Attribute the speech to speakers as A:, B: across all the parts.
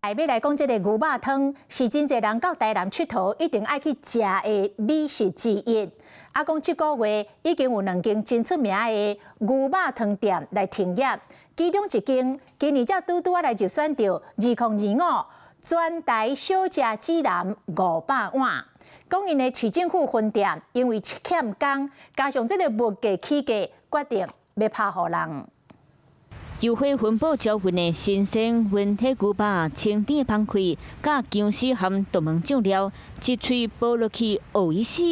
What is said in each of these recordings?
A: 要来讲，这个牛肉汤是真侪人到台南佚佗一定爱去食的美食之一。啊，讲这个月已经有2间真出名的牛肉汤店来停业，其中一间今年才拄来就选到2025全台小吃指南500碗。讲因的市政府分店因为欠工，加上这个物价起价，决定要拍互人。
B: 优惠环保招运的新鲜温体牛肉，清甜芳开，甲姜丝含大门酱料，一喙剥落去漚伊死。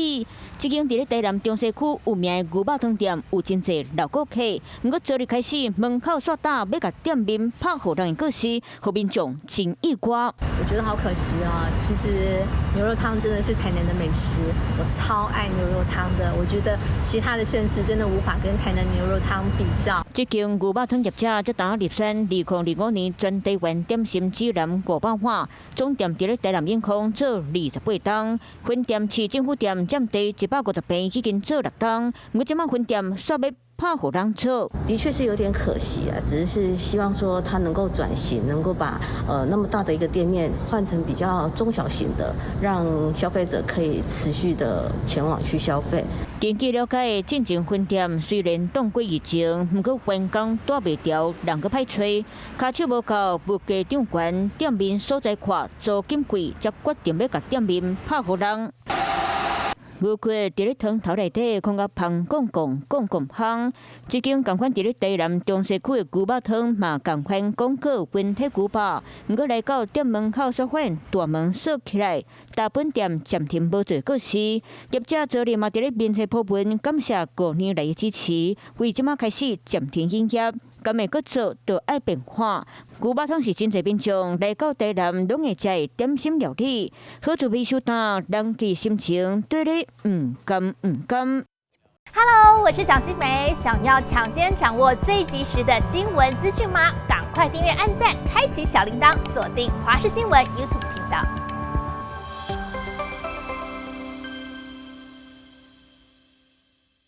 B: 这间伫咧台南中西区有名的牛肉汤店有真侪老顾客，不过昨日开始门口煞打要甲店面拍互人的故事，互民众真意外。
C: 我觉得好可惜啊！其实牛肉汤真的是台南的美食，我超爱牛肉汤的。我觉得其他的县市真的无法跟台南牛肉汤比较。
B: 这间牛肉汤业者则打入选2025年全台湾点心指南500碗，总店伫咧台南永康做28档，分店市政府店占地150平，已经做6档，不过即马分店煞要拍互人做。
D: 的确是有点可惜啊，只是希望说它能够转型，能够把那么大的一个店面换成比较中小型的，让消费者可以持续的前往去消费。
B: 根据了解，进前分店虽然动过疫情，不过员工带袂调，人个歹找，卡手无够，物价涨悬，店面所在看租金贵，才决定要甲店面拍互人。无过伫咧汤头内底，看甲香讲香。即间共款伫咧台南中西区的牛肉汤嘛，共款广告温体牛肉。毋过来到店门口所发现大门锁起来，大本店暂停无做故事。业者昨日嘛伫咧面册铺文，感谢5年来的支持，为即马开始暂停营业。敢会搁做，就爱变化。牛肉汤是真侪民众来到台南拢会食的点心料理，好做味手淡，人记心情，对你唔甘。
E: Hello， 我是蒋欣梅，想要抢先掌握最及时的新闻资讯吗？赶快订阅、按赞、开启小铃铛，锁定华视新闻 YouTube 频道。